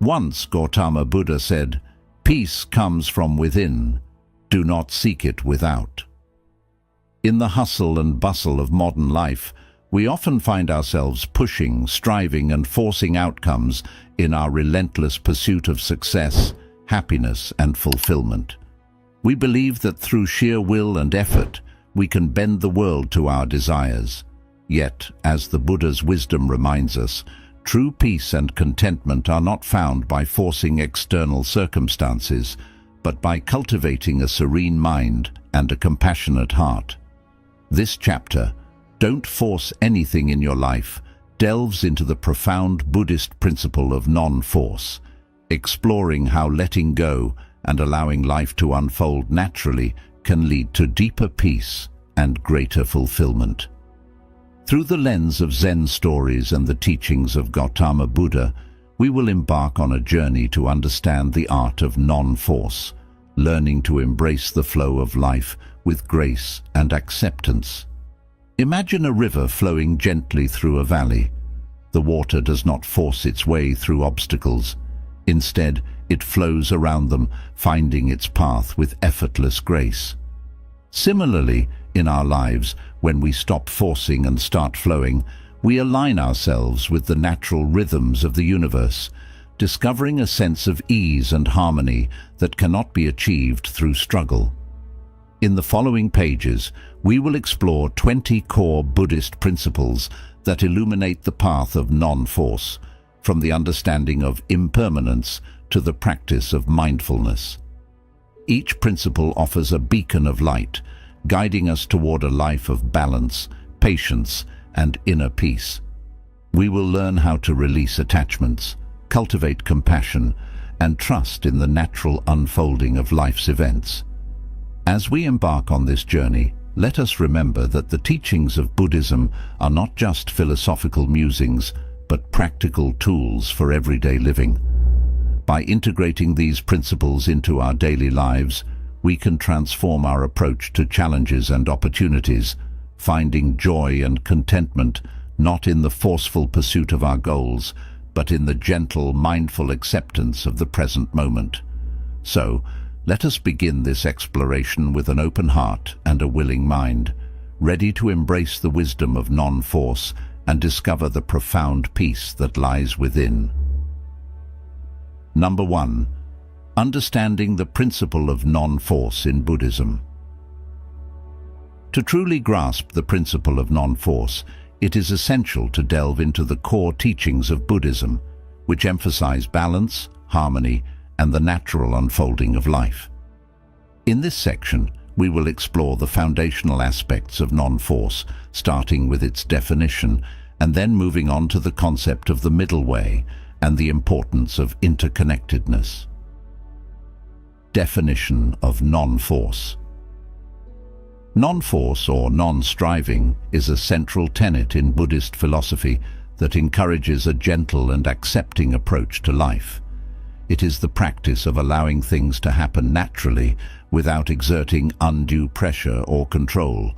Once Gautama Buddha said, "Peace comes from within. Do not seek it without." In the hustle and bustle of modern life, we often find ourselves pushing, striving, and forcing outcomes in our relentless pursuit of success, happiness, and fulfillment. We believe that through sheer will and effort, we can bend the world to our desires. Yet, as the Buddha's wisdom reminds us, true peace and contentment are not found by forcing external circumstances, but by cultivating a serene mind and a compassionate heart. This chapter, "Don't Force Anything in Your Life," delves into the profound Buddhist principle of non-force, exploring how letting go and allowing life to unfold naturally can lead to deeper peace and greater fulfillment. Through the lens of Zen stories and the teachings of Gautama Buddha, we will embark on a journey to understand the art of non-force, learning to embrace the flow of life with grace and acceptance. Imagine a river flowing gently through a valley. The water does not force its way through obstacles. Instead, it flows around them, finding its path with effortless grace. Similarly, in our lives, when we stop forcing and start flowing, we align ourselves with the natural rhythms of the universe, discovering a sense of ease and harmony that cannot be achieved through struggle. In the following pages, we will explore 20 core Buddhist principles that illuminate the path of non-force, from the understanding of impermanence to the practice of mindfulness. Each principle offers a beacon of light, guiding us toward a life of balance, patience, and inner peace. We will learn how to release attachments, cultivate compassion, and trust in the natural unfolding of life's events. As we embark on this journey, let us remember that the teachings of Buddhism are not just philosophical musings, but practical tools for everyday living. By integrating these principles into our daily lives, we can transform our approach to challenges and opportunities, finding joy and contentment not in the forceful pursuit of our goals, but in the gentle, mindful acceptance of the present moment. So, let us begin this exploration with an open heart and a willing mind, ready to embrace the wisdom of non-force and discover the profound peace that lies within. Number 1. Understanding the principle of non-force in Buddhism. To truly grasp the principle of non-force, it is essential to delve into the core teachings of Buddhism, which emphasize balance, harmony, and the natural unfolding of life. In this section, we will explore the foundational aspects of non-force, starting with its definition, and then moving on to the concept of the middle way and the importance of interconnectedness. Definition of non-force. Non-force or non-striving is a central tenet in Buddhist philosophy that encourages a gentle and accepting approach to life. It is the practice of allowing things to happen naturally without exerting undue pressure or control.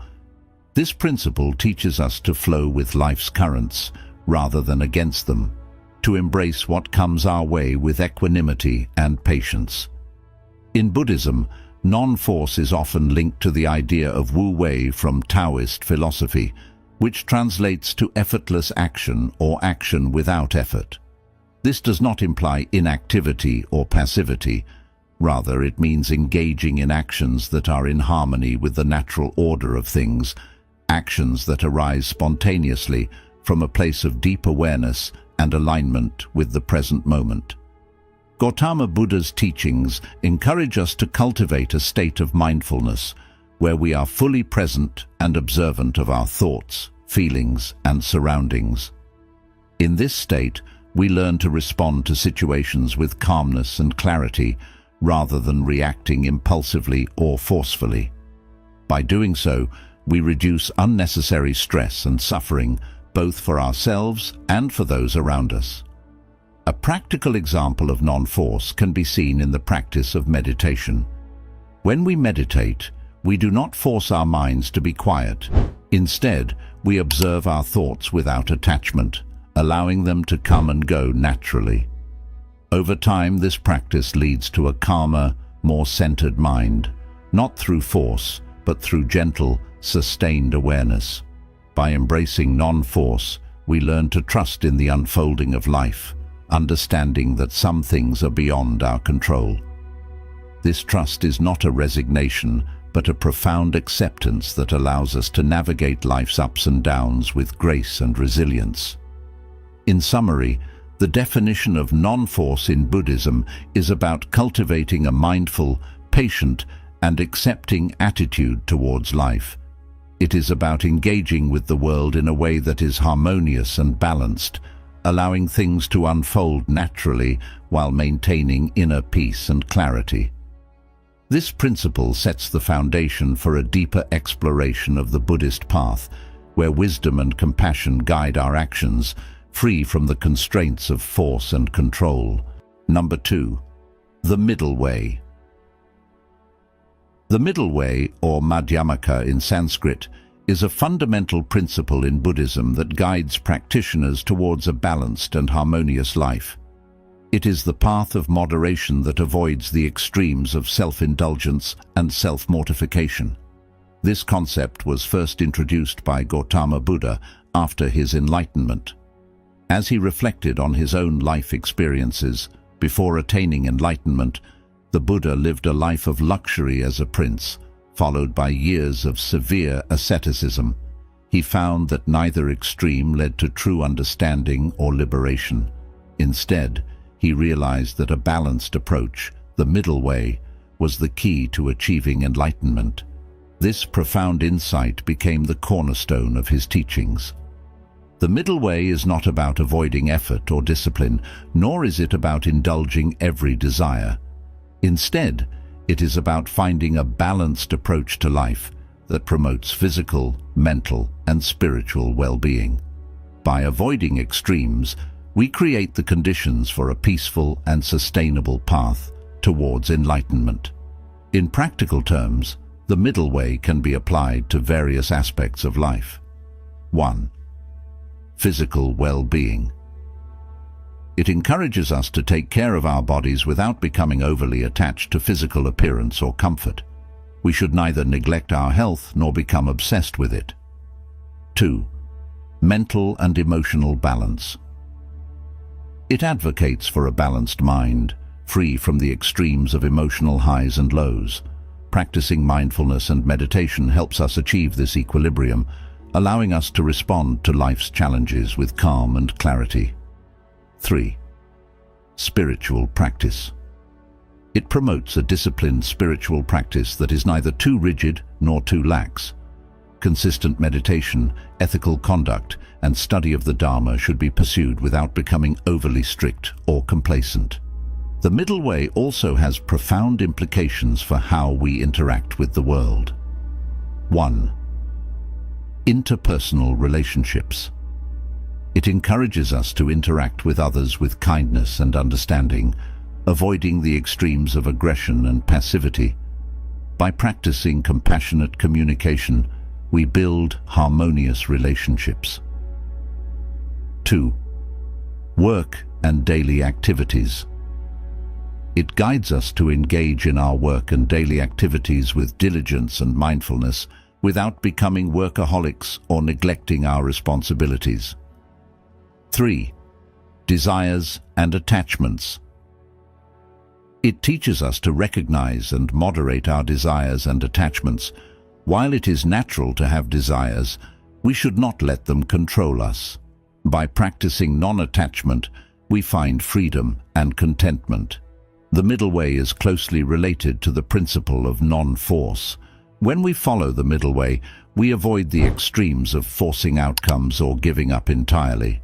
This principle teaches us to flow with life's currents rather than against them, to embrace what comes our way with equanimity and patience. In Buddhism, non-force is often linked to the idea of Wu Wei from Taoist philosophy, which translates to effortless action or action without effort. This does not imply inactivity or passivity. Rather, it means engaging in actions that are in harmony with the natural order of things, actions that arise spontaneously from a place of deep awareness and alignment with the present moment. Gautama Buddha's teachings encourage us to cultivate a state of mindfulness, where we are fully present and observant of our thoughts, feelings, and surroundings. In this state, we learn to respond to situations with calmness and clarity, rather than reacting impulsively or forcefully. By doing so, we reduce unnecessary stress and suffering, both for ourselves and for those around us. A practical example of non-force can be seen in the practice of meditation. When we meditate, we do not force our minds to be quiet. Instead, we observe our thoughts without attachment, allowing them to come and go naturally. Over time, this practice leads to a calmer, more centered mind, not through force, but through gentle, sustained awareness. By embracing non-force, we learn to trust in the unfolding of life, understanding that some things are beyond our control. This trust is not a resignation, but a profound acceptance that allows us to navigate life's ups and downs with grace and resilience. In summary, the definition of non-force in Buddhism is about cultivating a mindful, patient, and accepting attitude towards life. It is about engaging with the world in a way that is harmonious and balanced, allowing things to unfold naturally while maintaining inner peace and clarity. This principle sets the foundation for a deeper exploration of the Buddhist path, where wisdom and compassion guide our actions, free from the constraints of force and control. Number 2. The middle way. The middle way, or Madhyamaka in Sanskrit, is a fundamental principle in Buddhism that guides practitioners towards a balanced and harmonious life. It is the path of moderation that avoids the extremes of self-indulgence and self-mortification. This concept was first introduced by Gautama Buddha after his enlightenment. As he reflected on his own life experiences, before attaining enlightenment, the Buddha lived a life of luxury as a prince, followed by years of severe asceticism. He found that neither extreme led to true understanding or liberation. Instead, he realized that a balanced approach, the middle way, was the key to achieving enlightenment. This profound insight became the cornerstone of his teachings. The middle way is not about avoiding effort or discipline, nor is it about indulging every desire. Instead, it is about finding a balanced approach to life that promotes physical, mental, and spiritual well-being. By avoiding extremes, we create the conditions for a peaceful and sustainable path towards enlightenment. In practical terms, the middle way can be applied to various aspects of life. 1. Physical well-being. It encourages us to take care of our bodies without becoming overly attached to physical appearance or comfort. We should neither neglect our health nor become obsessed with it. 2. Mental and emotional balance. It advocates for a balanced mind, free from the extremes of emotional highs and lows. Practicing mindfulness and meditation helps us achieve this equilibrium, allowing us to respond to life's challenges with calm and clarity. 3. Spiritual practice. It promotes a disciplined spiritual practice that is neither too rigid nor too lax. Consistent meditation, ethical conduct, and study of the Dharma should be pursued without becoming overly strict or complacent. The middle way also has profound implications for how we interact with the world. 1. Interpersonal relationships. It encourages us to interact with others with kindness and understanding, avoiding the extremes of aggression and passivity. By practicing compassionate communication, we build harmonious relationships. 2. Work and daily activities. It guides us to engage in our work and daily activities with diligence and mindfulness without becoming workaholics or neglecting our responsibilities. 3. Desires and attachments. It teaches us to recognize and moderate our desires and attachments. While it is natural to have desires, we should not let them control us. By practicing non-attachment, we find freedom and contentment. The middle way is closely related to the principle of non-force. When we follow the middle way, we avoid the extremes of forcing outcomes or giving up entirely.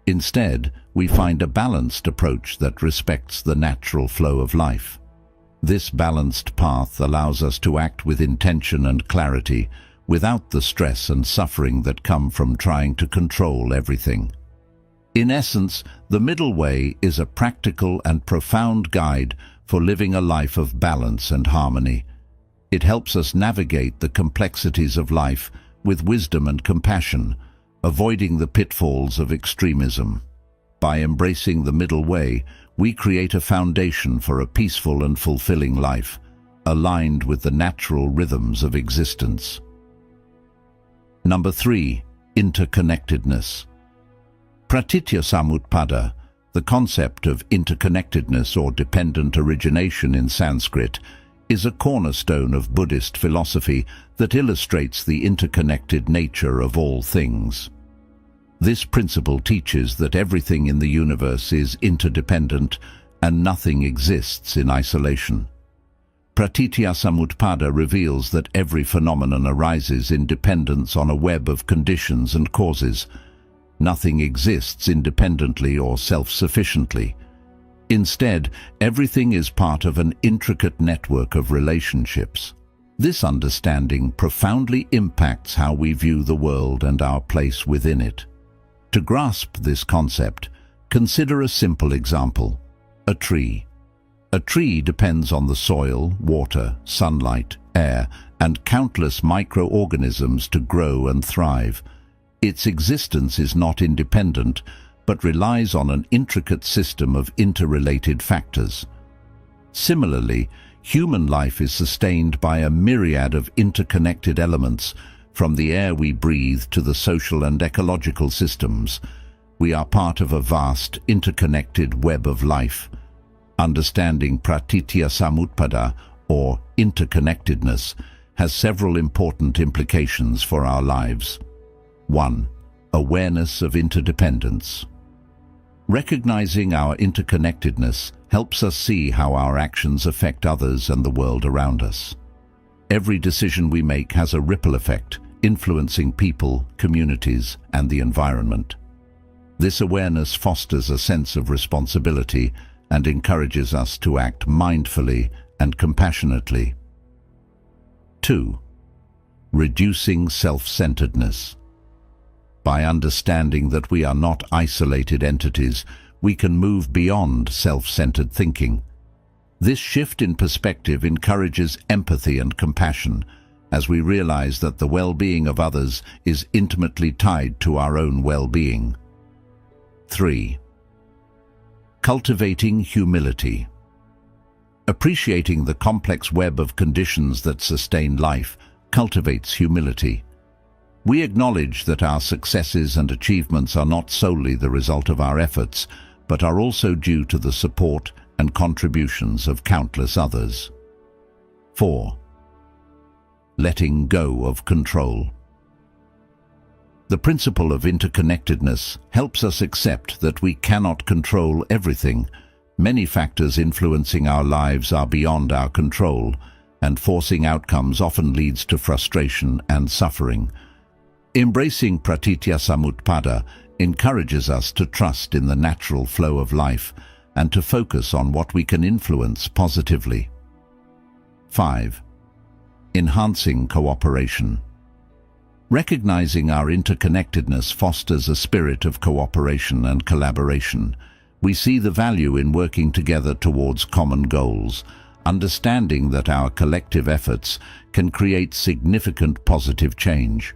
Instead, we find a balanced approach that respects the natural flow of life. This balanced path allows us to act with intention and clarity, without the stress and suffering that come from trying to control everything. In essence, the middle way is a practical and profound guide for living a life of balance and harmony. It helps us navigate the complexities of life with wisdom and compassion, avoiding the pitfalls of extremism. By embracing the middle way, we create a foundation for a peaceful and fulfilling life, aligned with the natural rhythms of existence. Number 3. Interconnectedness. Pratityasamutpada, the concept of interconnectedness or dependent origination in Sanskrit, is a cornerstone of Buddhist philosophy that illustrates the interconnected nature of all things. This principle teaches that everything in the universe is interdependent and nothing exists in isolation. Pratityasamutpada reveals that every phenomenon arises in dependence on a web of conditions and causes. Nothing exists independently or self-sufficiently. Instead, everything is part of an intricate network of relationships. This understanding profoundly impacts how we view the world and our place within it. To grasp this concept, consider a simple example: a tree. A tree depends on the soil, water, sunlight, air, and countless microorganisms to grow and thrive. Its existence is not independent, but relies on an intricate system of interrelated factors. Similarly, human life is sustained by a myriad of interconnected elements, from the air we breathe to the social and ecological systems. We are part of a vast, interconnected web of life. Understanding pratityasamutpada, or interconnectedness, has several important implications for our lives. 1. Awareness of interdependence. Recognizing our interconnectedness helps us see how our actions affect others and the world around us. Every decision we make has a ripple effect, influencing people, communities, and the environment. This awareness fosters a sense of responsibility and encourages us to act mindfully and compassionately. 2. Reducing self-centeredness. By understanding that we are not isolated entities, we can move beyond self-centered thinking. This shift in perspective encourages empathy and compassion, as we realize that the well-being of others is intimately tied to our own well-being. 3. Cultivating humility. Appreciating the complex web of conditions that sustain life cultivates humility. We acknowledge that our successes and achievements are not solely the result of our efforts, but are also due to the support and contributions of countless others. 4. Letting go of control. The principle of interconnectedness helps us accept that we cannot control everything. Many factors influencing our lives are beyond our control, and forcing outcomes often leads to frustration and suffering. Embracing pratityasamutpada encourages us to trust in the natural flow of life and to focus on what we can influence positively. 5. Enhancing cooperation. Recognizing our interconnectedness fosters a spirit of cooperation and collaboration. We see the value in working together towards common goals, understanding that our collective efforts can create significant positive change.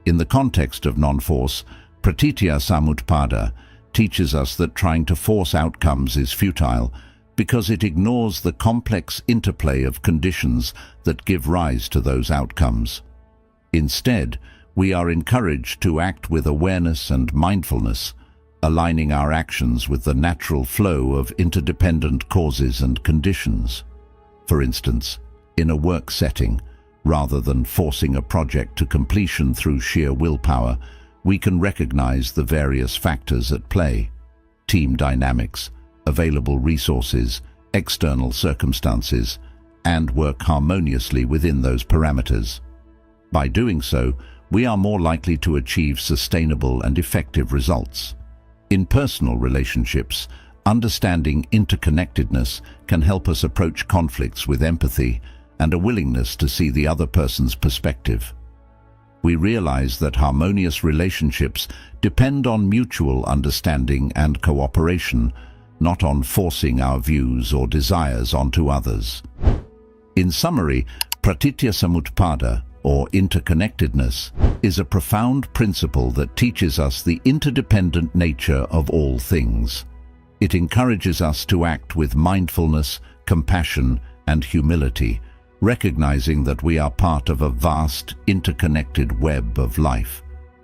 In the context of non-force, pratityasamutpada teaches us that trying to force outcomes is futile because it ignores the complex interplay of conditions that give rise to those outcomes. Instead, we are encouraged to act with awareness and mindfulness, aligning our actions with the natural flow of interdependent causes and conditions. For instance, in a work setting, rather than forcing a project to completion through sheer willpower, we can recognize the various factors at play: team dynamics, available resources, external circumstances, and work harmoniously within those parameters. By doing so, we are more likely to achieve sustainable and effective results. In personal relationships, understanding interconnectedness can help us approach conflicts with empathy and a willingness to see the other person's perspective. We realize that harmonious relationships depend on mutual understanding and cooperation, not on forcing our views or desires onto others. In summary, pratityasamutpada, or interconnectedness, is a profound principle that teaches us the interdependent nature of all things. It encourages us to act with mindfulness, compassion, and humility, recognizing that we are part of a vast, interconnected web of life.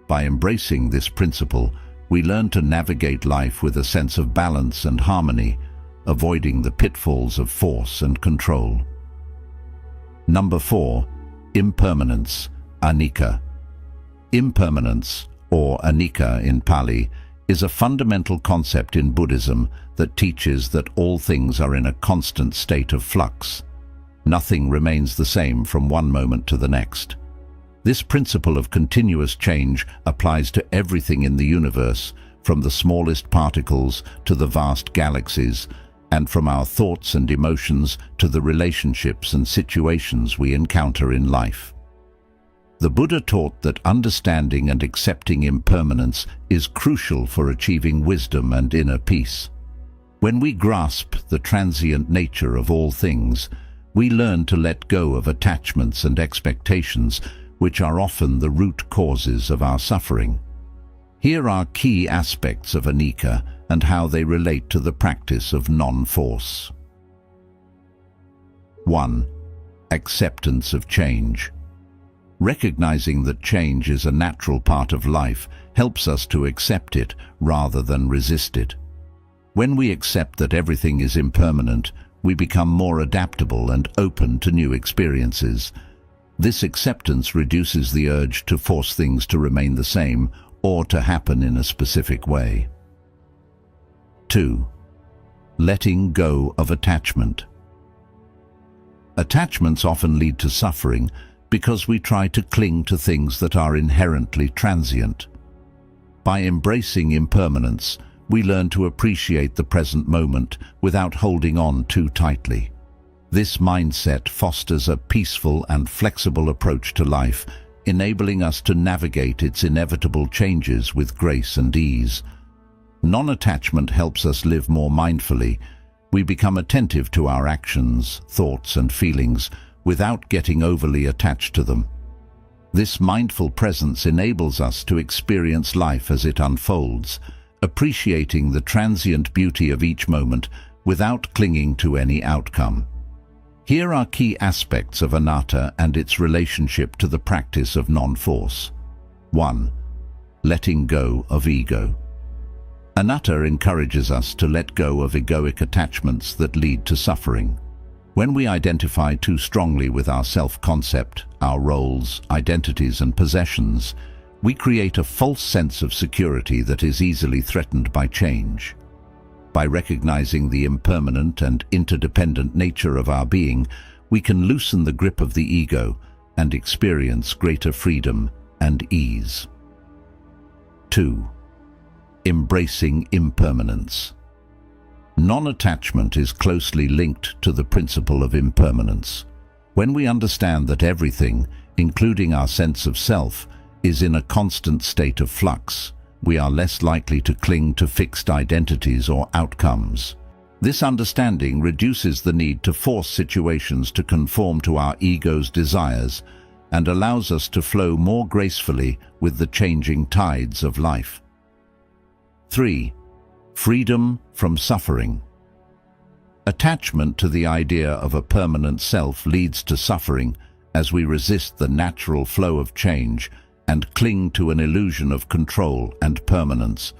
By embracing this principle, we learn to navigate life with a sense of balance and harmony, avoiding the pitfalls of force and control. Number 4. Impermanence, anicca. Impermanence, or anicca in Pali, is a fundamental concept in Buddhism that teaches that all things are in a constant state of flux. Nothing remains the same from one moment to the next. This principle of continuous change applies to everything in the universe, from the smallest particles to the vast galaxies, and from our thoughts and emotions to the relationships and situations we encounter in life. The Buddha taught that understanding and accepting impermanence is crucial for achieving wisdom and inner peace. When we grasp the transient nature of all things, we learn to let go of attachments and expectations, which are often the root causes of our suffering. Here are key aspects of anicca and how they relate to the practice of non-force. 1. Acceptance of change. Recognizing that change is a natural part of life helps us to accept it rather than resist it. When we accept that everything is impermanent, we become more adaptable and open to new experiences. This acceptance reduces the urge to force things to remain the same or to happen in a specific way. 2. Letting go of attachment. Attachments often lead to suffering because we try to cling to things that are inherently transient. By embracing impermanence, we learn to appreciate the present moment without holding on too tightly. This mindset fosters a peaceful and flexible approach to life, enabling us to navigate its inevitable changes with grace and ease. Non-attachment helps us live more mindfully. We become attentive to our actions, thoughts, and feelings without getting overly attached to them. This mindful presence enables us to experience life as it unfolds, appreciating the transient beauty of each moment without clinging to any outcome. Here are key aspects of anatta and its relationship to the practice of non-force. 1. Letting go of ego. Anatta encourages us to let go of egoic attachments that lead to suffering. When we identify too strongly with our self-concept, our roles, identities, and possessions, we create a false sense of security that is easily threatened by change. By recognizing the impermanent and interdependent nature of our being, we can loosen the grip of the ego and experience greater freedom and ease. 2. Embracing impermanence. Non-attachment is closely linked to the principle of impermanence. When we understand that everything, including our sense of self, is in a constant state of flux, we are less likely to cling to fixed identities or outcomes. This understanding reduces the need to force situations to conform to our ego's desires and allows us to flow more gracefully with the changing tides of life. 3. Freedom from suffering. Attachment to the idea of a permanent self leads to suffering as we resist the natural flow of change and cling to an illusion of control and permanence.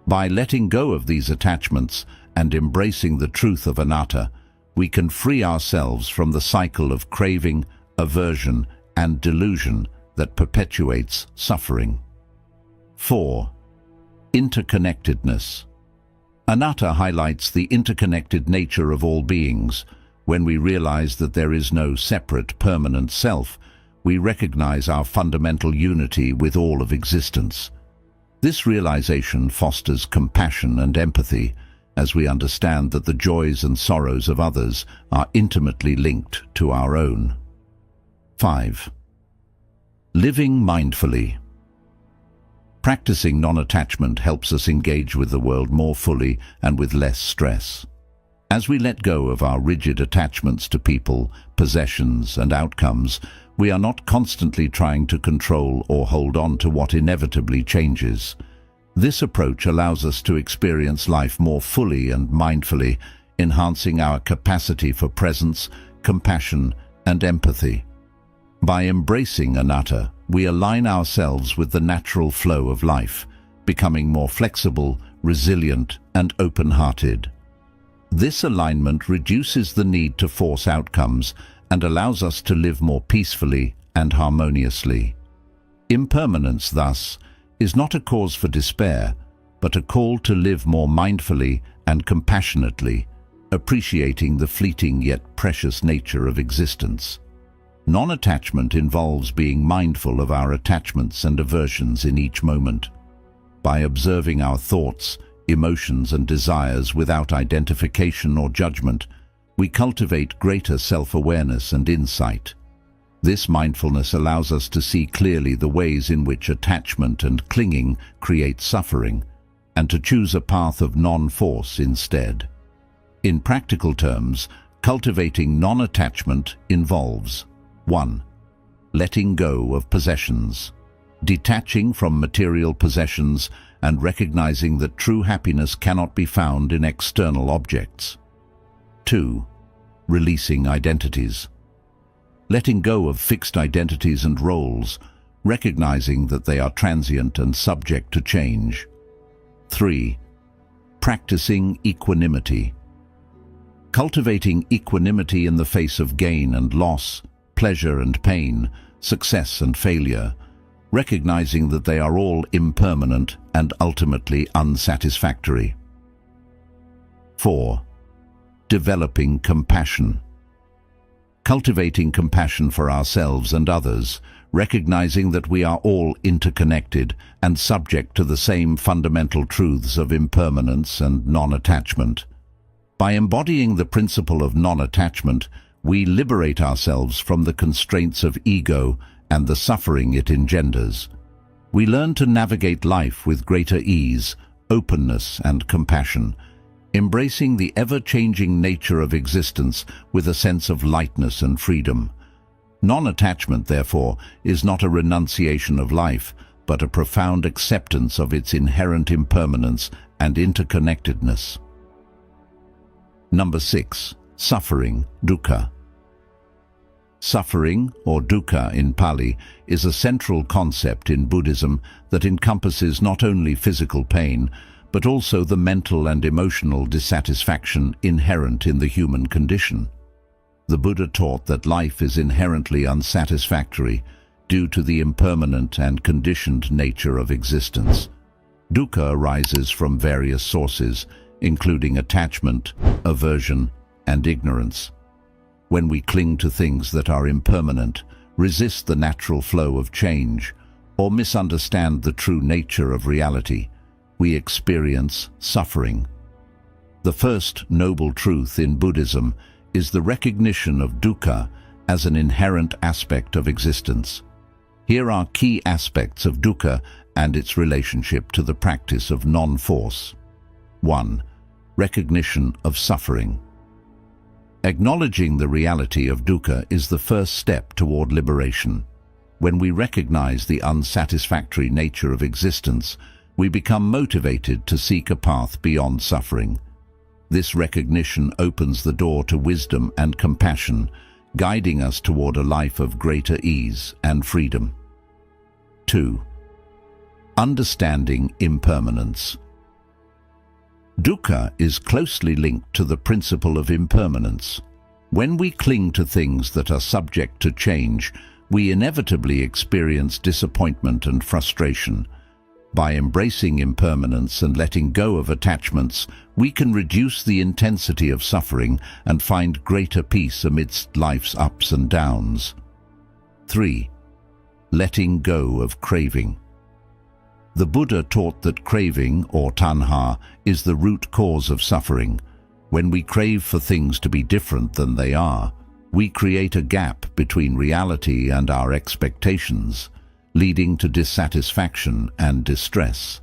By letting go of these attachments and embracing the truth of anatta, we can free ourselves from the cycle of craving, aversion, and delusion that perpetuates suffering. 4. Interconnectedness. Anatta highlights the interconnected nature of all beings. When we realize that there is no separate, permanent self, we recognize our fundamental unity with all of existence. This realization fosters compassion and empathy, as we understand that the joys and sorrows of others are intimately linked to our own. 5. Living mindfully. Practicing non-attachment helps us engage with the world more fully and with less stress. As we let go of our rigid attachments to people, possessions, and outcomes, we are not constantly trying to control or hold on to what inevitably changes. This approach allows us to experience life more fully and mindfully, enhancing our capacity for presence, compassion, and empathy. By embracing anatta, we align ourselves with the natural flow of life, becoming more flexible, resilient, and open-hearted. This alignment reduces the need to force outcomes and allows us to live more peacefully and harmoniously. Impermanence, thus, is not a cause for despair, but a call to live more mindfully and compassionately, appreciating the fleeting yet precious nature of existence. Non-attachment involves being mindful of our attachments and aversions in each moment. By observing our thoughts, emotions, and desires without identification or judgment, we cultivate greater self-awareness and insight. This mindfulness allows us to see clearly the ways in which attachment and clinging create suffering, and to choose a path of non-force instead. In practical terms, cultivating non-attachment involves 1. Letting go of possessions. Detaching from material possessions and recognizing that true happiness cannot be found in external objects. 2. Releasing identities. Letting go of fixed identities and roles, recognizing that they are transient and subject to change. 3. Practicing equanimity. Cultivating equanimity in the face of gain and loss, pleasure and pain, success and failure, recognizing that they are all impermanent and ultimately unsatisfactory. 4. Developing compassion. Cultivating compassion for ourselves and others, recognizing that we are all interconnected and subject to the same fundamental truths of impermanence and non-attachment. By embodying the principle of non-attachment, we liberate ourselves from the constraints of ego and the suffering it engenders. We learn to navigate life with greater ease, openness, and compassion, embracing the ever-changing nature of existence with a sense of lightness and freedom. Non-attachment, therefore, is not a renunciation of life, but a profound acceptance of its inherent impermanence and interconnectedness. Number 6. Suffering, dukkha. Suffering, or dukkha in Pali, is a central concept in Buddhism that encompasses not only physical pain, but also the mental and emotional dissatisfaction inherent in the human condition. The Buddha taught that life is inherently unsatisfactory due to the impermanent and conditioned nature of existence. Dukkha arises from various sources, including attachment, aversion, and ignorance. When we cling to things that are impermanent, resist the natural flow of change, or misunderstand the true nature of reality, we experience suffering. The first noble truth in Buddhism is the recognition of dukkha as an inherent aspect of existence. Here are key aspects of dukkha and its relationship to the practice of non-force. 1. Recognition of suffering. Acknowledging the reality of dukkha is the first step toward liberation. When we recognize the unsatisfactory nature of existence, we become motivated to seek a path beyond suffering. This recognition opens the door to wisdom and compassion, guiding us toward a life of greater ease and freedom. 2. Understanding impermanence. Dukkha is closely linked to the principle of impermanence. When we cling to things that are subject to change, we inevitably experience disappointment and frustration. By embracing impermanence and letting go of attachments, we can reduce the intensity of suffering and find greater peace amidst life's ups and downs. 3. Letting go of craving. The Buddha taught that craving, or tanha, is the root cause of suffering. When we crave for things to be different than they are, we create a gap between reality and our expectations, leading to dissatisfaction and distress.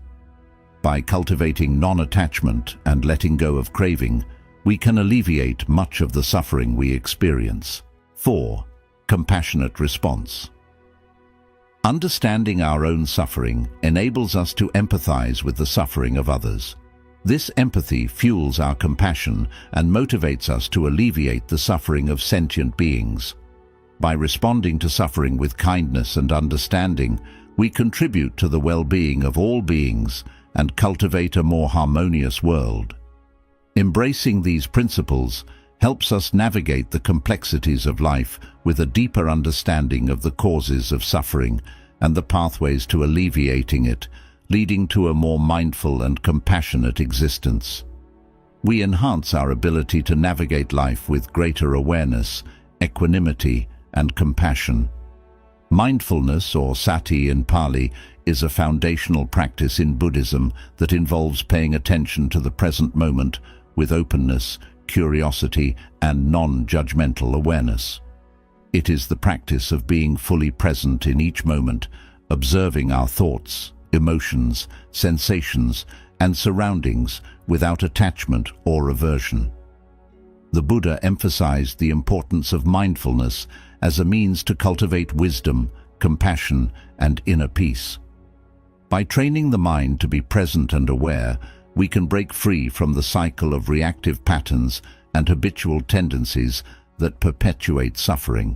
By cultivating non-attachment and letting go of craving, we can alleviate much of the suffering we experience. 4. Compassionate response. Understanding our own suffering enables us to empathize with the suffering of others. This empathy fuels our compassion and motivates us to alleviate the suffering of sentient beings. By responding to suffering with kindness and understanding, we contribute to the well-being of all beings and cultivate a more harmonious world. Embracing these principles helps us navigate the complexities of life with a deeper understanding of the causes of suffering and the pathways to alleviating it, leading to a more mindful and compassionate existence. We enhance our ability to navigate life with greater awareness, equanimity, and compassion. Mindfulness, or sati in Pali, is a foundational practice in Buddhism that involves paying attention to the present moment with openness, curiosity, and non-judgmental awareness. It is the practice of being fully present in each moment, observing our thoughts, emotions, sensations, and surroundings without attachment or aversion. The Buddha emphasized the importance of mindfulness as a means to cultivate wisdom, compassion, and inner peace. By training the mind to be present and aware, we can break free from the cycle of reactive patterns and habitual tendencies that perpetuate suffering.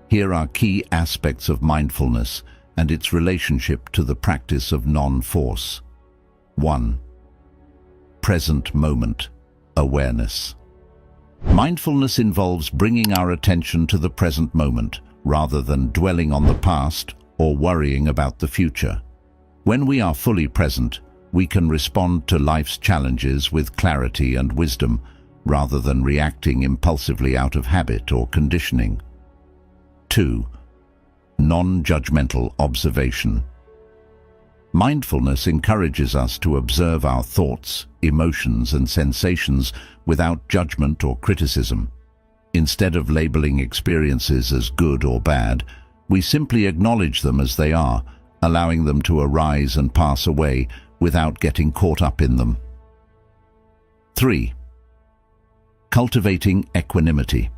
Here are key aspects of mindfulness and its relationship to the practice of non-force. 1. Present moment awareness. Mindfulness involves bringing our attention to the present moment, rather than dwelling on the past or worrying about the future. When we are fully present, we can respond to life's challenges with clarity and wisdom, rather than reacting impulsively out of habit or conditioning. 2. Non-judgmental observation. Mindfulness encourages us to observe our thoughts, emotions, and sensations without judgment or criticism. Instead of labeling experiences as good or bad, we simply acknowledge them as they are, allowing them to arise and pass away without getting caught up in them. 3. Cultivating equanimity.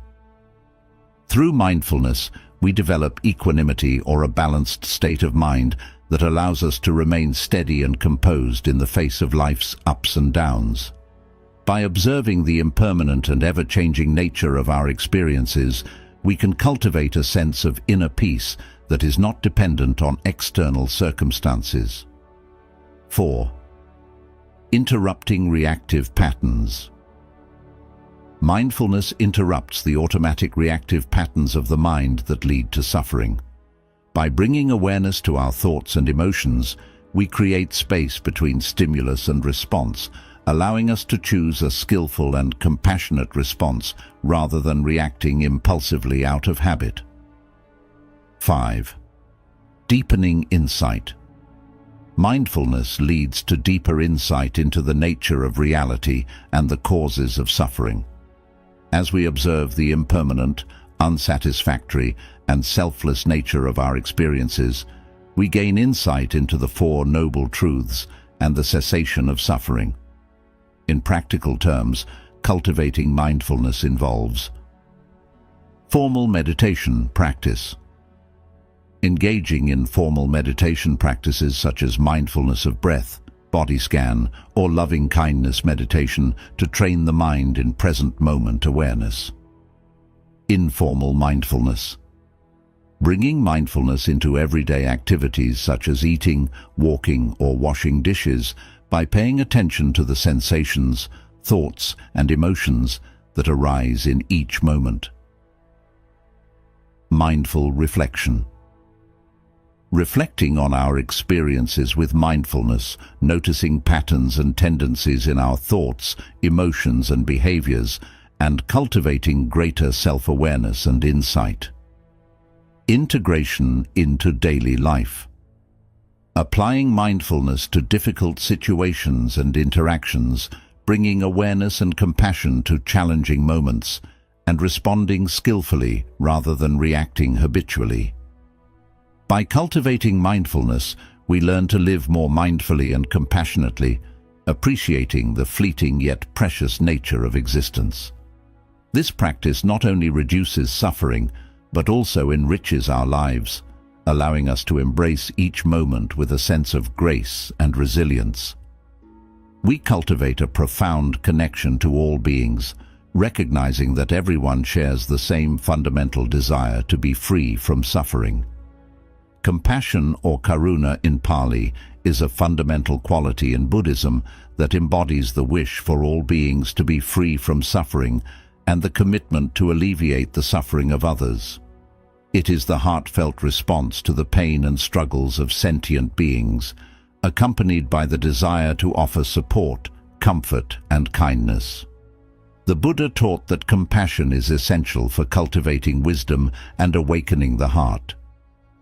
Through mindfulness, we develop equanimity, or a balanced state of mind that allows us to remain steady and composed in the face of life's ups and downs. By observing the impermanent and ever-changing nature of our experiences, we can cultivate a sense of inner peace that is not dependent on external circumstances. 4. Interrupting reactive patterns. Mindfulness interrupts the automatic reactive patterns of the mind that lead to suffering. By bringing awareness to our thoughts and emotions, we create space between stimulus and response, allowing us to choose a skillful and compassionate response rather than reacting impulsively out of habit. 5. Deepening insight. Mindfulness leads to deeper insight into the nature of reality and the causes of suffering. As we observe the impermanent, unsatisfactory, and selfless nature of our experiences, we gain insight into the Four Noble Truths and the cessation of suffering. In practical terms, cultivating mindfulness involves formal meditation practice. Engaging in formal meditation practices such as mindfulness of breath, body scan, or loving kindness meditation to train the mind in present moment awareness. Informal mindfulness. Bringing mindfulness into everyday activities such as eating, walking, or washing dishes by paying attention to the sensations, thoughts, and emotions that arise in each moment. Mindful reflection. Reflecting on our experiences with mindfulness, noticing patterns and tendencies in our thoughts, emotions, and behaviors, and cultivating greater self-awareness and insight. Integration into daily life. Applying mindfulness to difficult situations and interactions, bringing awareness and compassion to challenging moments, and responding skillfully rather than reacting habitually. By cultivating mindfulness, we learn to live more mindfully and compassionately, appreciating the fleeting yet precious nature of existence. This practice not only reduces suffering, but also enriches our lives, allowing us to embrace each moment with a sense of grace and resilience. We cultivate a profound connection to all beings, recognizing that everyone shares the same fundamental desire to be free from suffering. Compassion, or karuna in Pali, is a fundamental quality in Buddhism that embodies the wish for all beings to be free from suffering and the commitment to alleviate the suffering of others. It is the heartfelt response to the pain and struggles of sentient beings, accompanied by the desire to offer support, comfort, and kindness. The Buddha taught that compassion is essential for cultivating wisdom and awakening the heart.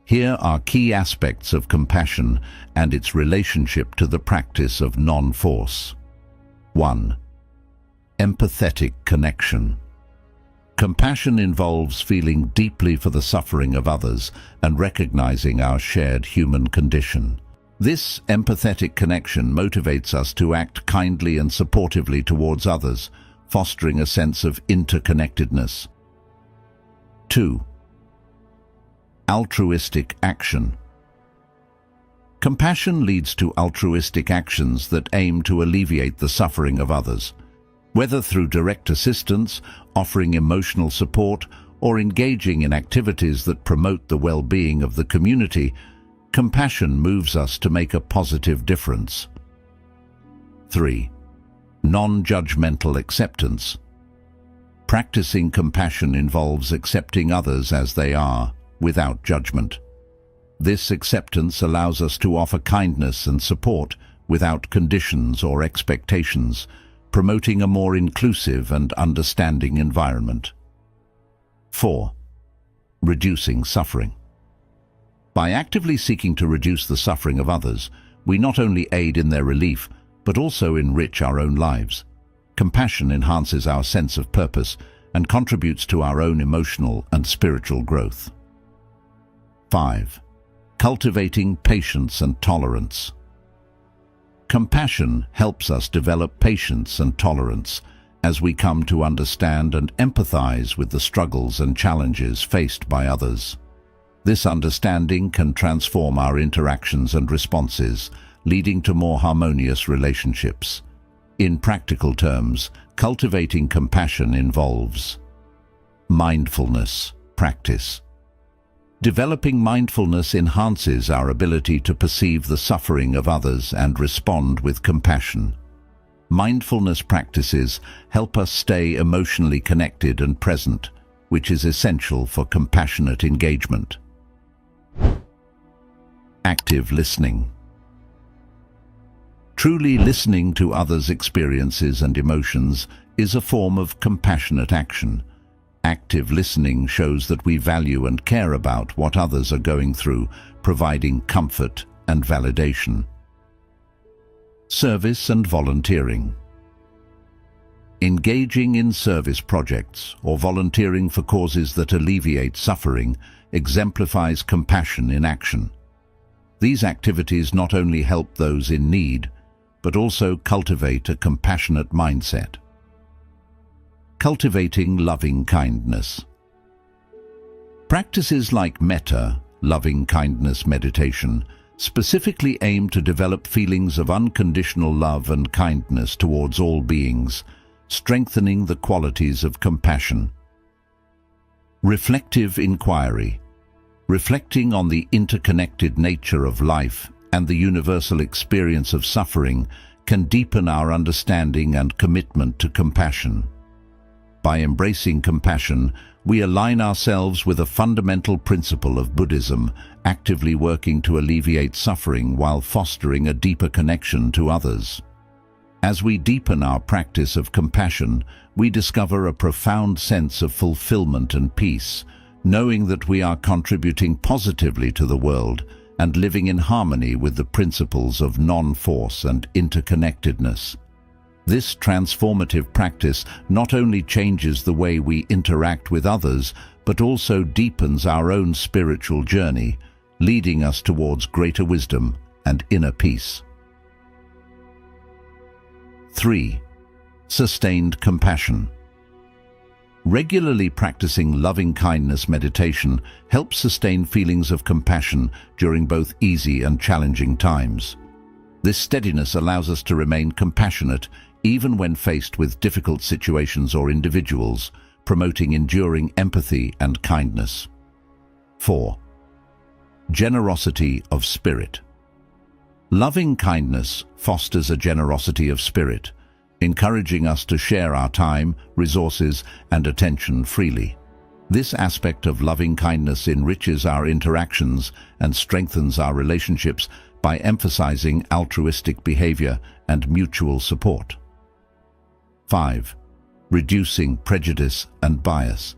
Here are key aspects of compassion and its relationship to the practice of non-force. 1. Empathetic connection. Compassion involves feeling deeply for the suffering of others and recognizing our shared human condition. This empathetic connection motivates us to act kindly and supportively towards others, fostering a sense of interconnectedness. 2. Altruistic action. Compassion leads to altruistic actions that aim to alleviate the suffering of others. Whether through direct assistance, offering emotional support, or engaging in activities that promote the well-being of the community, compassion moves us to make a positive difference. 3. Non-judgmental acceptance. Practicing compassion involves accepting others as they are, without judgment. This acceptance allows us to offer kindness and support without conditions or expectations, promoting a more inclusive and understanding environment. 4. Reducing suffering. By actively seeking to reduce the suffering of others, we not only aid in their relief, but also enrich our own lives. Compassion enhances our sense of purpose and contributes to our own emotional and spiritual growth. 5. Cultivating patience and tolerance. Compassion helps us develop patience and tolerance as we come to understand and empathize with the struggles and challenges faced by others. This understanding can transform our interactions and responses, leading to more harmonious relationships. In practical terms, cultivating compassion involves mindfulness practice. Developing mindfulness enhances our ability to perceive the suffering of others and respond with compassion. Mindfulness practices help us stay emotionally connected and present, which is essential for compassionate engagement. Active listening. Truly listening to others' experiences and emotions is a form of compassionate action. Active listening shows that we value and care about what others are going through, providing comfort and validation. Service and volunteering. Engaging in service projects or volunteering for causes that alleviate suffering exemplifies compassion in action. These activities not only help those in need, but also cultivate a compassionate mindset. Cultivating loving kindness. Practices like metta, loving kindness meditation, specifically aim to develop feelings of unconditional love and kindness towards all beings, strengthening the qualities of compassion. Reflective inquiry. Reflecting on the interconnected nature of life and the universal experience of suffering can deepen our understanding and commitment to compassion. By embracing compassion, we align ourselves with a fundamental principle of Buddhism, actively working to alleviate suffering while fostering a deeper connection to others. As we deepen our practice of compassion, we discover a profound sense of fulfillment and peace, knowing that we are contributing positively to the world and living in harmony with the principles of non-force and interconnectedness. This transformative practice not only changes the way we interact with others, but also deepens our own spiritual journey, leading us towards greater wisdom and inner peace. 3. Sustained compassion. Regularly practicing loving-kindness meditation helps sustain feelings of compassion during both easy and challenging times. This steadiness allows us to remain compassionate even when faced with difficult situations or individuals, promoting enduring empathy and kindness. 4. Generosity of spirit. Loving kindness fosters a generosity of spirit, encouraging us to share our time, resources, and attention freely. This aspect of loving kindness enriches our interactions and strengthens our relationships by emphasizing altruistic behavior and mutual support. 5. Reducing prejudice and bias.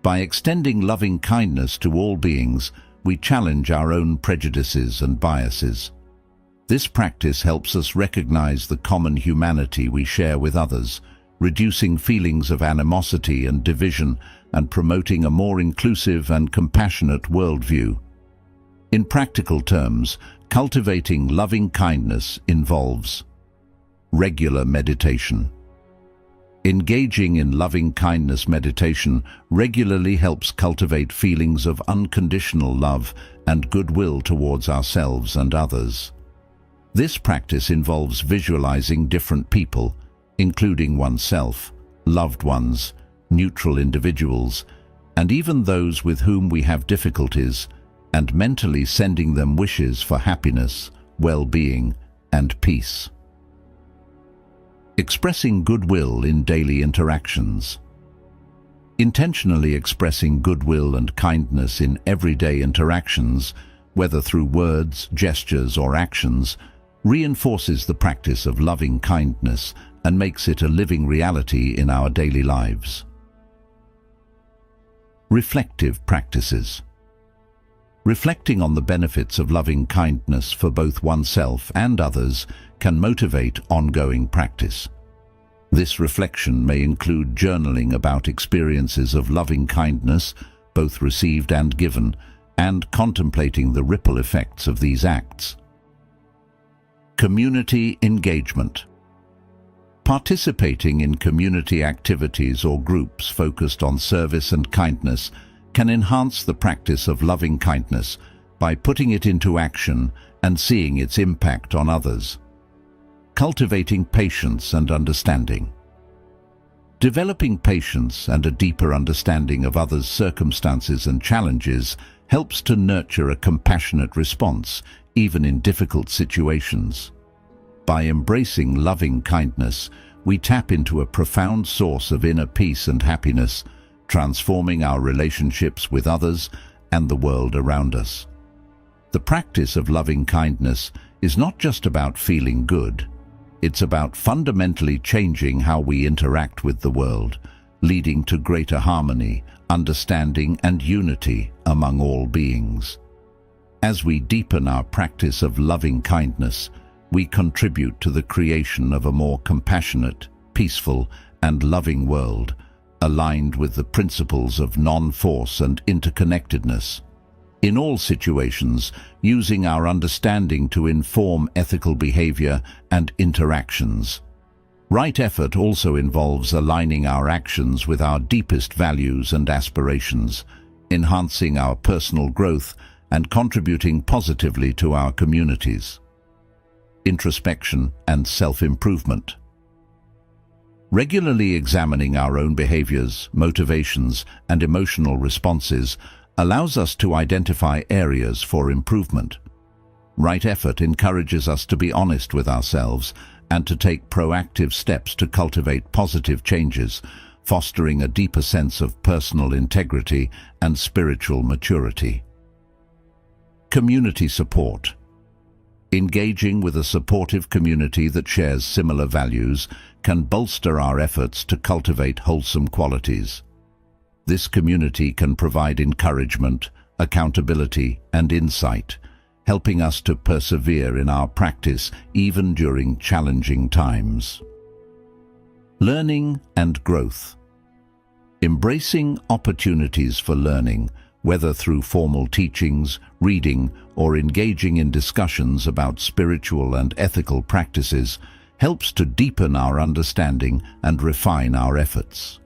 By extending loving kindness to all beings, we challenge our own prejudices and biases. This practice helps us recognize the common humanity we share with others, reducing feelings of animosity and division and promoting a more inclusive and compassionate worldview. In practical terms, cultivating loving kindness involves regular meditation. Engaging in loving-kindness meditation regularly helps cultivate feelings of unconditional love and goodwill towards ourselves and others. This practice involves visualizing different people, including oneself, loved ones, neutral individuals, and even those with whom we have difficulties, and mentally sending them wishes for happiness, well-being, and peace. Expressing goodwill in daily interactions. Intentionally expressing goodwill and kindness in everyday interactions, whether through words, gestures, or actions, reinforces the practice of loving kindness and makes it a living reality in our daily lives. Reflective practices. Reflecting on the benefits of loving kindness for both oneself and others can motivate ongoing practice. This reflection may include journaling about experiences of loving kindness, both received and given, and contemplating the ripple effects of these acts. Community engagement. Participating in community activities or groups focused on service and kindness can enhance the practice of loving kindness by putting it into action and seeing its impact on others. Cultivating patience and understanding. Developing patience and a deeper understanding of others' circumstances and challenges helps to nurture a compassionate response, even in difficult situations. By embracing loving kindness, we tap into a profound source of inner peace and happiness, transforming our relationships with others and the world around us. The practice of loving kindness is not just about feeling good. It's about fundamentally changing how we interact with the world, leading to greater harmony, understanding, and unity among all beings. As we deepen our practice of loving kindness, we contribute to the creation of a more compassionate, peaceful, and loving world, aligned with the principles of non-force and interconnectedness. In all situations, using our understanding to inform ethical behavior and interactions. Right effort also involves aligning our actions with our deepest values and aspirations, enhancing our personal growth and contributing positively to our communities. Introspection and self-improvement. Regularly examining our own behaviors, motivations, and emotional responses allows us to identify areas for improvement. Right effort encourages us to be honest with ourselves and to take proactive steps to cultivate positive changes, fostering a deeper sense of personal integrity and spiritual maturity. Community support. Engaging with a supportive community that shares similar values can bolster our efforts to cultivate wholesome qualities. This community can provide encouragement, accountability, and insight, helping us to persevere in our practice even during challenging times. Learning and growth. Embracing opportunities for learning, whether through formal teachings, reading, or engaging in discussions about spiritual and ethical practices, helps to deepen our understanding and refine our efforts.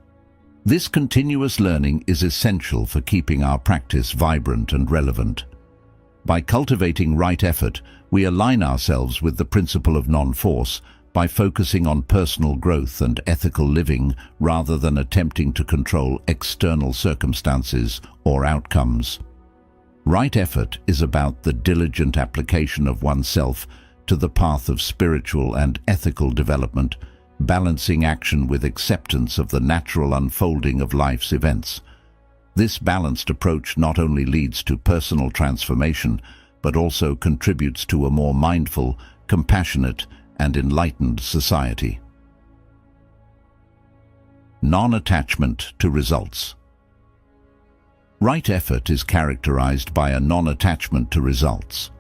This continuous learning is essential for keeping our practice vibrant and relevant. By cultivating right effort, we align ourselves with the principle of non-force by focusing on personal growth and ethical living rather than attempting to control external circumstances or outcomes. Right effort is about the diligent application of oneself to the path of spiritual and ethical development, balancing action with acceptance of the natural unfolding of life's events. This balanced approach not only leads to personal transformation, but also contributes to a more mindful, compassionate, and enlightened society. Non-attachment to results. Right effort is characterized by a non-attachment to results.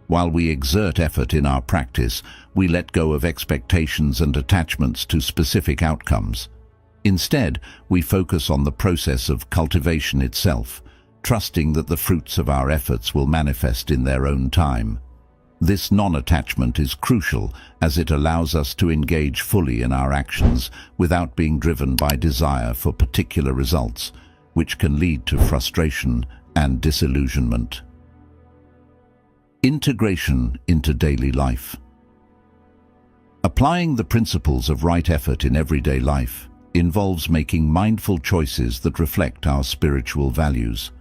While we exert effort in our practice, we let go of expectations and attachments to specific outcomes. Instead, we focus on the process of cultivation itself, trusting that the fruits of our efforts will manifest in their own time. This non-attachment is crucial as it allows us to engage fully in our actions without being driven by desire for particular results, which can lead to frustration and disillusionment. Integration into daily life. Applying the principles of right effort in everyday life involves making mindful choices that reflect our spiritual values.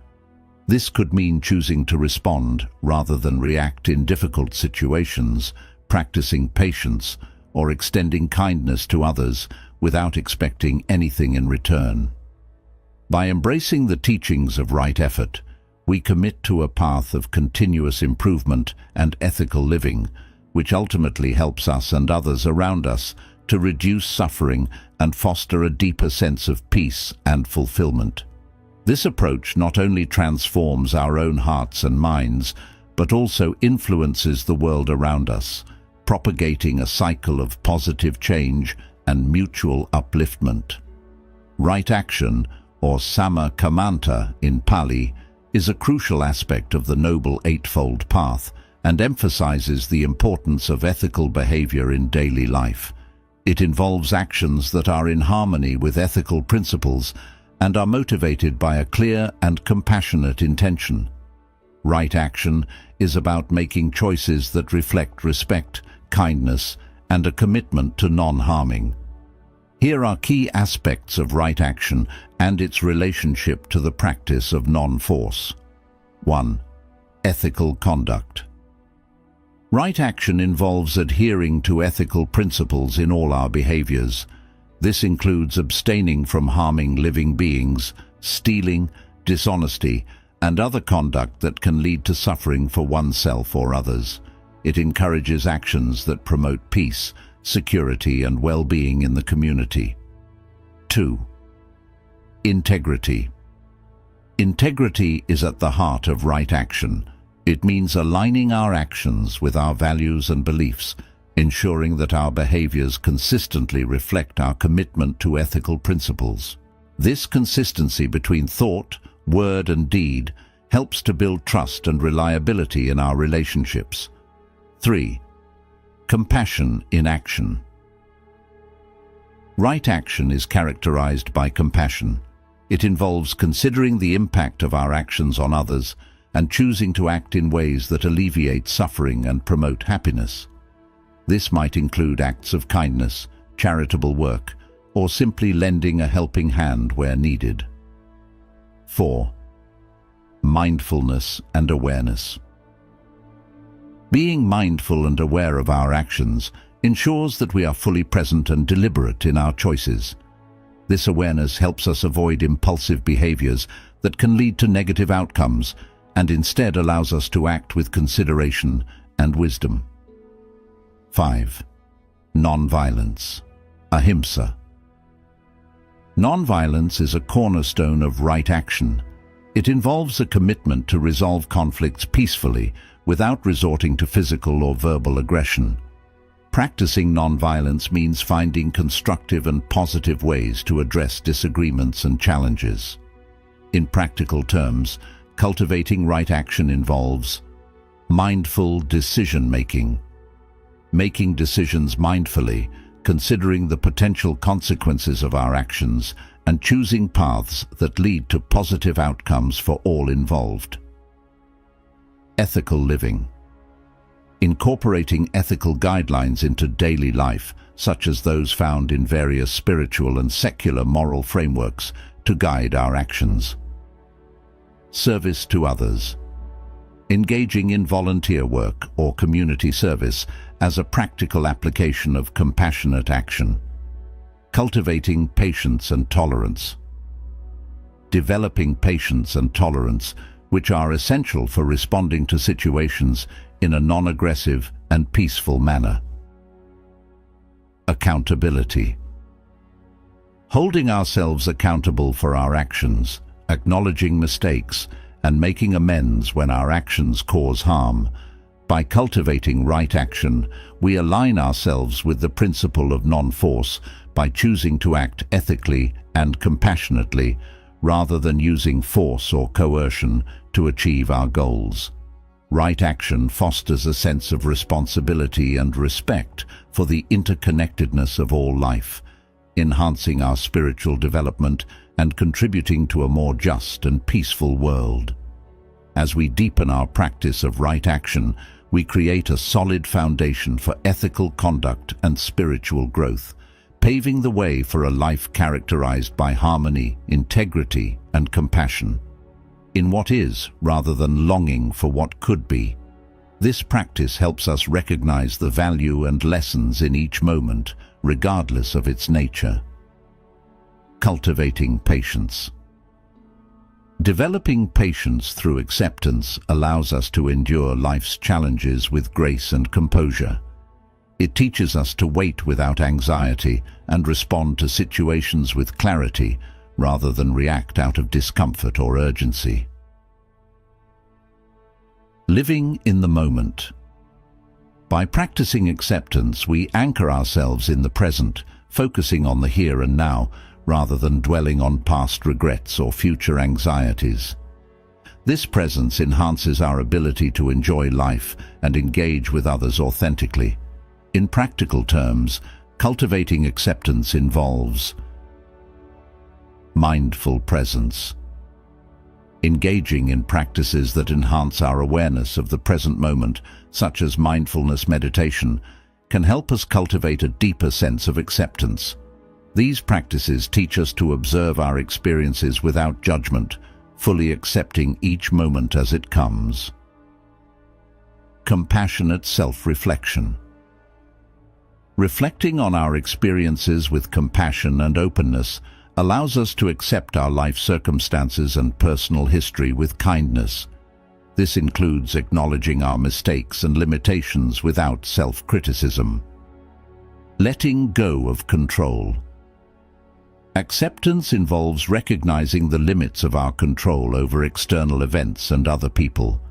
This could mean choosing to respond rather than react in difficult situations, practicing patience, or extending kindness to others without expecting anything in return. By embracing the teachings of right effort, we commit to a path of continuous improvement and ethical living, which ultimately helps us and others around us to reduce suffering and foster a deeper sense of peace and fulfillment. This approach not only transforms our own hearts and minds, but also influences the world around us, propagating a cycle of positive change and mutual upliftment. Right action, or Samma Kamanta in Pali, is a crucial aspect of the Noble Eightfold Path and emphasizes the importance of ethical behavior in daily life. It involves actions that are in harmony with ethical principles and are motivated by a clear and compassionate intention. Right action is about making choices that reflect respect, kindness, and a commitment to non-harming. Here are key aspects of right action and its relationship to the practice of non-force. 1. Ethical conduct. Right action involves adhering to ethical principles in all our behaviors. This includes abstaining from harming living beings, stealing, dishonesty, and other conduct that can lead to suffering for oneself or others. It encourages actions that promote peace, security, and well-being in the community. 2. Integrity. Integrity is at the heart of right action. It means aligning our actions with our values and beliefs, ensuring that our behaviors consistently reflect our commitment to ethical principles. This consistency between thought, word, and deed helps to build trust and reliability in our relationships. 3. Compassion in action. Right action is characterized by compassion. It involves considering the impact of our actions on others and choosing to act in ways that alleviate suffering and promote happiness. This might include acts of kindness, charitable work, or simply lending a helping hand where needed. 4. Mindfulness and awareness. Being mindful and aware of our actions ensures that we are fully present and deliberate in our choices. This awareness helps us avoid impulsive behaviors that can lead to negative outcomes and instead allows us to act with consideration and wisdom. 5. Non-violence. Ahimsa. Non-violence is a cornerstone of right action. It involves a commitment to resolve conflicts peacefully without resorting to physical or verbal aggression. Practicing non-violence means finding constructive and positive ways to address disagreements and challenges. In practical terms, cultivating right action involves mindful decision-making. making decisions mindfully, considering the potential consequences of our actions, and choosing paths that lead to positive outcomes for all involved. Ethical living. Incorporating ethical guidelines into daily life, such as those found in various spiritual and secular moral frameworks, to guide our actions. Service to others. Engaging in volunteer work or community service as a practical application of compassionate action. Cultivating patience and tolerance. Developing patience and tolerance, which are essential for responding to situations in a non-aggressive and peaceful manner. Accountability. Holding ourselves accountable for our actions, acknowledging mistakes, and making amends when our actions cause harm. By cultivating right action, we align ourselves with the principle of non-force by choosing to act ethically and compassionately, rather than using force or coercion to achieve our goals. Right action fosters a sense of responsibility and respect for the interconnectedness of all life, enhancing our spiritual development and contributing to a more just and peaceful world. As we deepen our practice of right action, we create a solid foundation for ethical conduct and spiritual growth, paving the way for a life characterized by harmony, integrity, and compassion in what is, rather than longing for what could be. This practice helps us recognize the value and lessons in each moment, regardless of its nature. Cultivating patience. Developing patience through acceptance allows us to endure life's challenges with grace and composure. It teaches us to wait without anxiety and respond to situations with clarity, rather than react out of discomfort or urgency. Living in the moment. By practicing acceptance, we anchor ourselves in the present, focusing on the here and now, rather than dwelling on past regrets or future anxieties. This presence enhances our ability to enjoy life and engage with others authentically. In practical terms, cultivating acceptance involves mindful presence. Engaging in practices that enhance our awareness of the present moment, such as mindfulness meditation, can help us cultivate a deeper sense of acceptance. These practices teach us to observe our experiences without judgment, fully accepting each moment as it comes. Compassionate self-reflection. Reflecting on our experiences with compassion and openness allows us to accept our life circumstances and personal history with kindness. This includes acknowledging our mistakes and limitations without self-criticism. Letting go of control. Acceptance involves recognizing the limits of our control over external events and other people.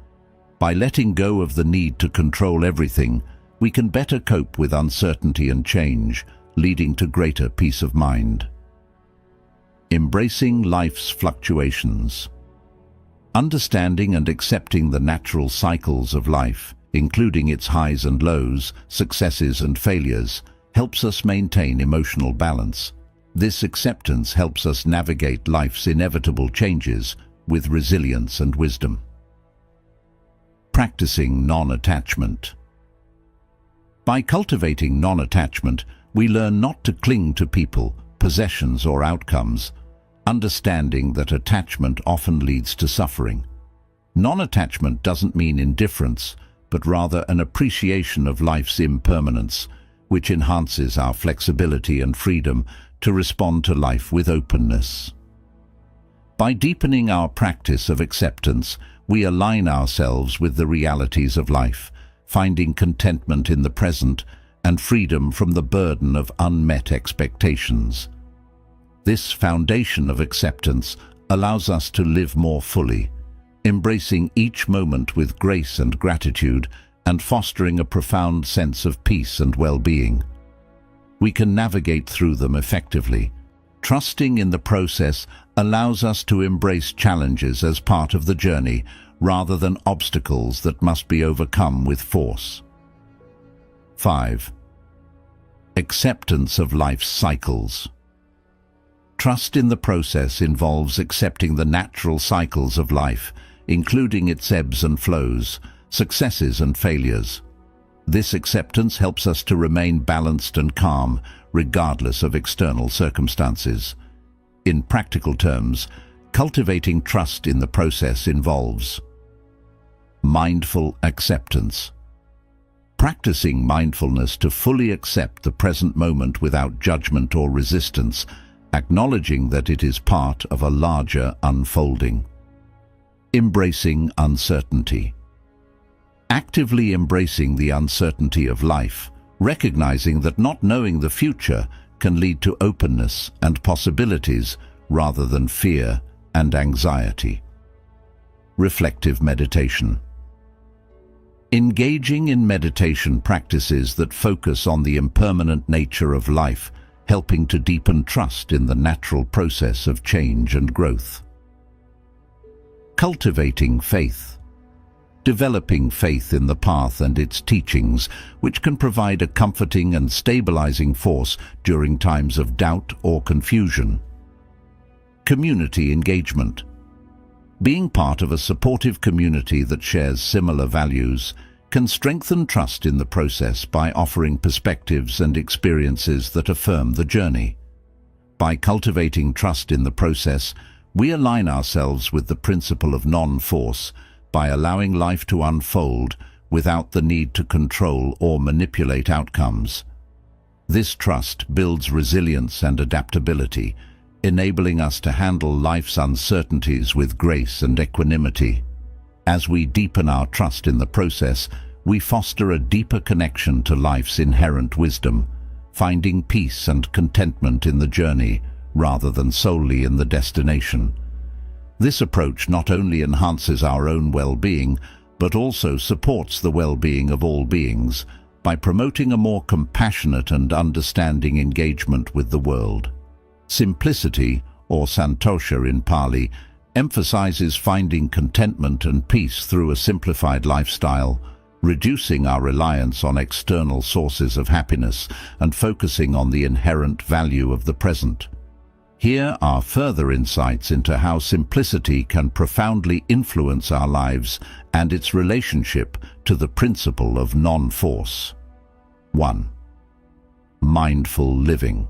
By letting go of the need to control everything, we can better cope with uncertainty and change, leading to greater peace of mind. Embracing life's fluctuations. Understanding and accepting the natural cycles of life, including its highs and lows, successes and failures, helps us maintain emotional balance. This acceptance helps us navigate life's inevitable changes with resilience and wisdom. Practicing non-attachment. By cultivating non-attachment, we learn not to cling to people, possessions or outcomes, understanding that attachment often leads to suffering. Non-attachment doesn't mean indifference, but rather an appreciation of life's impermanence, which enhances our flexibility and freedom to respond to life with openness. By deepening our practice of acceptance, we align ourselves with the realities of life, finding contentment in the present and freedom from the burden of unmet expectations. This foundation of acceptance allows us to live more fully, embracing each moment with grace and gratitude and fostering a profound sense of peace and well-being. We can navigate through them effectively. Trusting in the process allows us to embrace challenges as part of the journey rather than obstacles that must be overcome with force. 5. Acceptance of life's cycles. Trust in the process involves accepting the natural cycles of life, including its ebbs and flows, successes and failures. This acceptance helps us to remain balanced and calm, regardless of external circumstances. In practical terms, cultivating trust in the process involves mindful acceptance. Practicing mindfulness to fully accept the present moment without judgment or resistance, acknowledging that it is part of a larger unfolding. Embracing uncertainty. Actively embracing the uncertainty of life, recognizing that not knowing the future can lead to openness and possibilities rather than fear and anxiety. Reflective meditation. Engaging in meditation practices that focus on the impermanent nature of life, helping to deepen trust in the natural process of change and growth. Cultivating faith. Developing faith in the path and its teachings, which can provide a comforting and stabilizing force during times of doubt or confusion. Community engagement. Being part of a supportive community that shares similar values can strengthen trust in the process by offering perspectives and experiences that affirm the journey. By cultivating trust in the process, we align ourselves with the principle of non-force by allowing life to unfold without the need to control or manipulate outcomes. This trust builds resilience and adaptability, enabling us to handle life's uncertainties with grace and equanimity. As we deepen our trust in the process, we foster a deeper connection to life's inherent wisdom, finding peace and contentment in the journey rather than solely in the destination. This approach not only enhances our own well-being, but also supports the well-being of all beings by promoting a more compassionate and understanding engagement with the world. Simplicity, or santosha in Pali, emphasizes finding contentment and peace through a simplified lifestyle, reducing our reliance on external sources of happiness and focusing on the inherent value of the present. Here are further insights into how simplicity can profoundly influence our lives and its relationship to the principle of non-force. 1. Mindful living.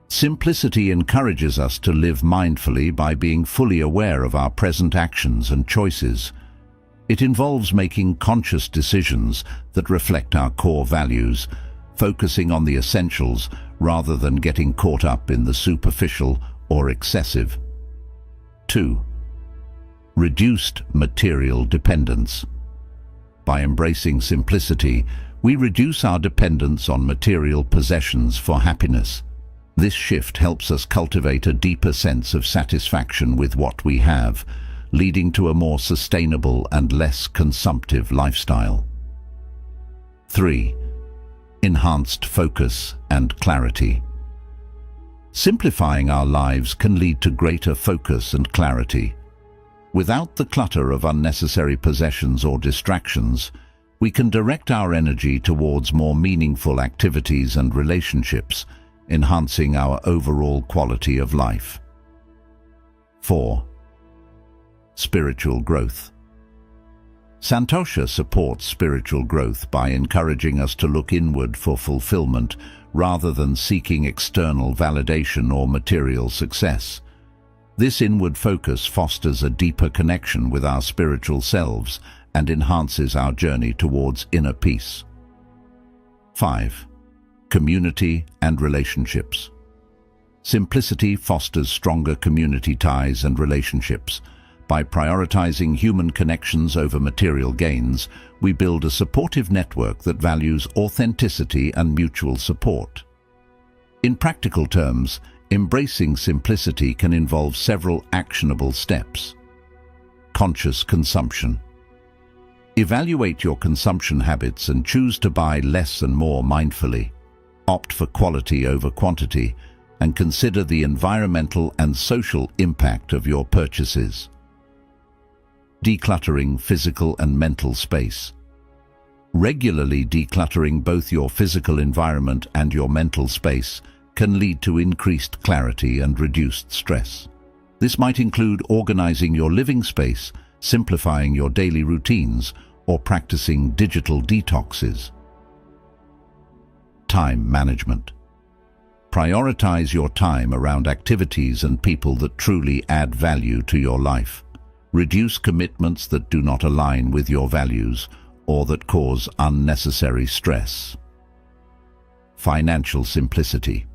Simplicity encourages us to live mindfully by being fully aware of our present actions and choices. It involves making conscious decisions that reflect our core values, focusing on the essentials rather than getting caught up in the superficial or excessive. 2. Reduced material dependence. By embracing simplicity, we reduce our dependence on material possessions for happiness. This shift helps us cultivate a deeper sense of satisfaction with what we have, leading to a more sustainable and less consumptive lifestyle. 3. Enhanced focus and clarity. Simplifying our lives can lead to greater focus and clarity. Without the clutter of unnecessary possessions or distractions, we can direct our energy towards more meaningful activities and relationships, enhancing our overall quality of life. 4. Spiritual growth. Santosha supports spiritual growth by encouraging us to look inward for fulfillment rather than seeking external validation or material success. This inward focus fosters a deeper connection with our spiritual selves and enhances our journey towards inner peace. 5. Community and relationships. Simplicity fosters stronger community ties and relationships. By prioritizing human connections over material gains, we build a supportive network that values authenticity and mutual support. In practical terms, embracing simplicity can involve several actionable steps. Conscious consumption. Evaluate your consumption habits and choose to buy less and more mindfully. Opt for quality over quantity, and consider the environmental and social impact of your purchases. Decluttering physical and mental space. Regularly decluttering both your physical environment and your mental space can lead to increased clarity and reduced stress. This might include organizing your living space, simplifying your daily routines, or practicing digital detoxes. Time management. Prioritize your time around activities and people that truly add value to your life. Reduce commitments that do not align with your values or that cause unnecessary stress. Financial simplicity.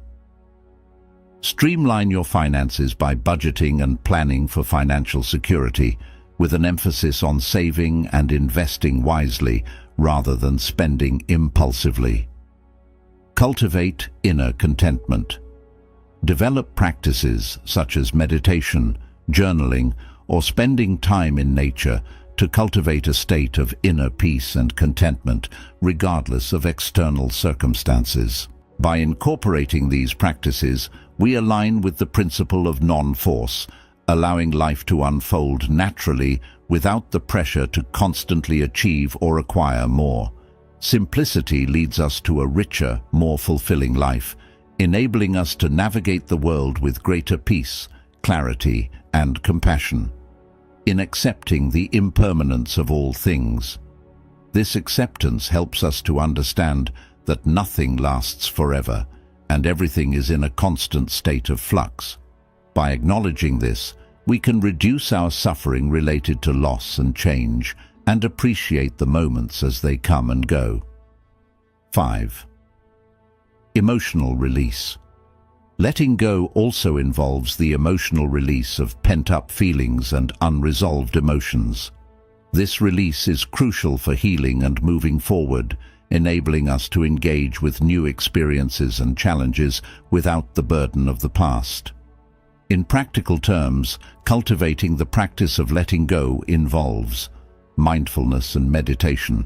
Streamline your finances by budgeting and planning for financial security, with an emphasis on saving and investing wisely rather than spending impulsively. Cultivate inner contentment. Develop practices such as meditation, journaling, or spending time in nature to cultivate a state of inner peace and contentment, regardless of external circumstances. By incorporating these practices, we align with the principle of non-force, allowing life to unfold naturally without the pressure to constantly achieve or acquire more. Simplicity leads us to a richer, more fulfilling life, enabling us to navigate the world with greater peace, clarity, and compassion. In accepting the impermanence of all things, this acceptance helps us to understand that nothing lasts forever, and everything is in a constant state of flux. By acknowledging this, we can reduce our suffering related to loss and change and appreciate the moments as they come and go. 5. Emotional release. Letting go also involves the emotional release of pent-up feelings and unresolved emotions. This release is crucial for healing and moving forward, enabling us to engage with new experiences and challenges without the burden of the past. In practical terms, cultivating the practice of letting go involves mindfulness and meditation.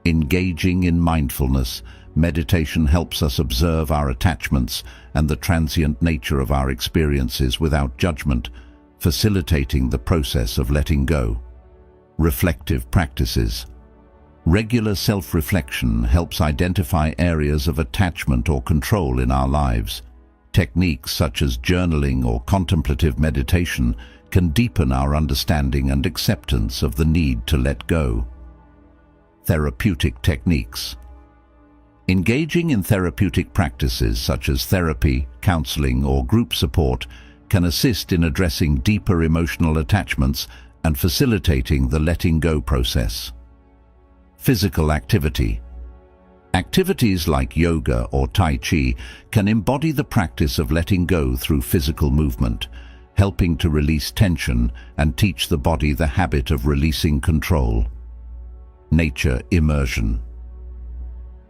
Engaging in mindfulness, meditation helps us observe our attachments and the transient nature of our experiences without judgment, facilitating the process of letting go. Reflective practices. Regular self-reflection helps identify areas of attachment or control in our lives. Techniques such as journaling or contemplative meditation can deepen our understanding and acceptance of the need to let go. Therapeutic techniques. Engaging in therapeutic practices such as therapy, counseling, or group support can assist in addressing deeper emotional attachments and facilitating the letting go process. Physical activity. Activities like yoga or Tai Chi can embody the practice of letting go through physical movement, helping to release tension and teach the body the habit of releasing control. Nature immersion.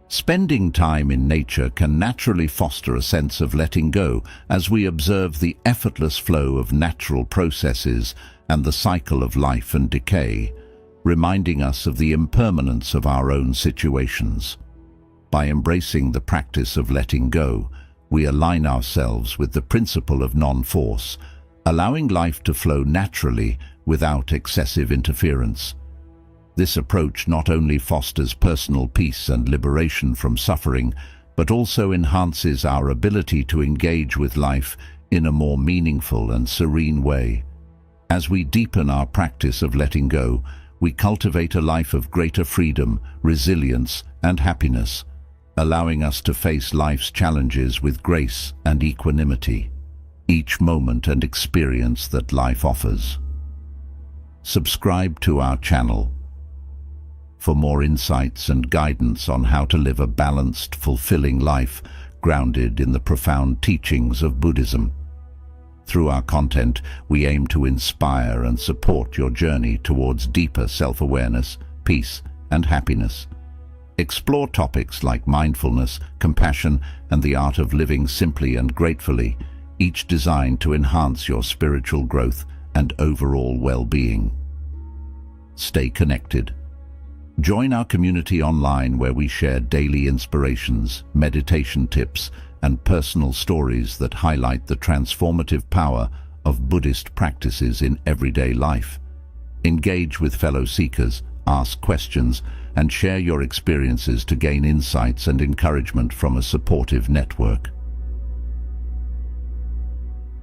Spending time in nature can naturally foster a sense of letting go as we observe the effortless flow of natural processes and the cycle of life and decay, reminding us of the impermanence of our own situations. By embracing the practice of letting go, we align ourselves with the principle of non-force, allowing life to flow naturally without excessive interference. This approach not only fosters personal peace and liberation from suffering, but also enhances our ability to engage with life in a more meaningful and serene way. As we deepen our practice of letting go, we cultivate a life of greater freedom, resilience, and happiness, allowing us to face life's challenges with grace and equanimity, each moment and experience that life offers. Subscribe to our channel for more insights and guidance on how to live a balanced, fulfilling life grounded in the profound teachings of Buddhism. Through our content, we aim to inspire and support your journey towards deeper self-awareness, peace, and happiness. Explore topics like mindfulness, compassion, and the art of living simply and gratefully, each designed to enhance your spiritual growth and overall well-being. Stay connected. Join our community online where we share daily inspirations, meditation tips, and personal stories that highlight the transformative power of Buddhist practices in everyday life. Engage with fellow seekers, ask questions, and share your experiences to gain insights and encouragement from a supportive network.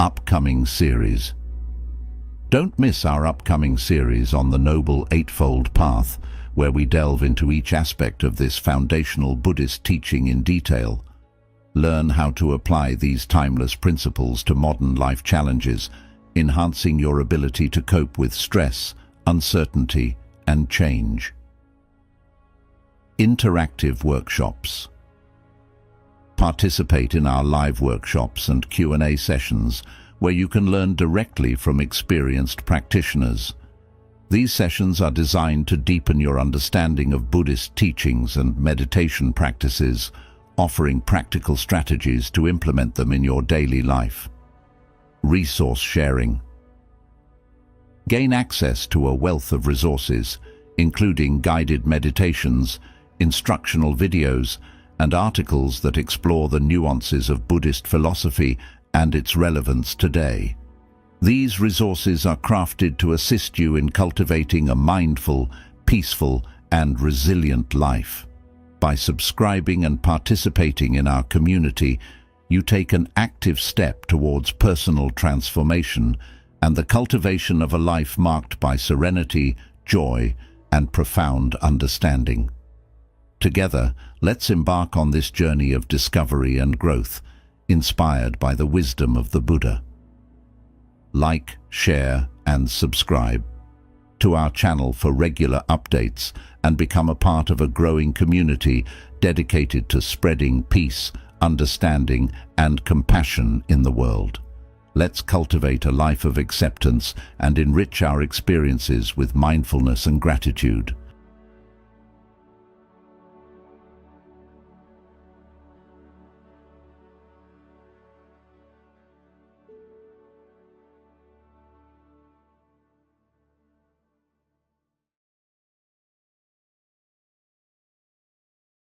Upcoming series. Don't miss our upcoming series on the Noble Eightfold Path, where we delve into each aspect of this foundational Buddhist teaching in detail. Learn how to apply these timeless principles to modern life challenges, enhancing your ability to cope with stress, uncertainty, and change. Interactive workshops. Participate in our live workshops and Q&A sessions, where you can learn directly from experienced practitioners. These sessions are designed to deepen your understanding of Buddhist teachings and meditation practices, offering practical strategies to implement them in your daily life. Resource sharing. Gain access to a wealth of resources, including guided meditations, instructional videos, and articles that explore the nuances of Buddhist philosophy and its relevance today. These resources are crafted to assist you in cultivating a mindful, peaceful, and resilient life. By subscribing and participating in our community, you take an active step towards personal transformation and the cultivation of a life marked by serenity, joy, and profound understanding. Together, let's embark on this journey of discovery and growth, inspired by the wisdom of the Buddha. Like, share, and subscribe to our channel for regular updates and become a part of a growing community dedicated to spreading peace, understanding, and compassion in the world. Let's cultivate a life of acceptance and enrich our experiences with mindfulness and gratitude.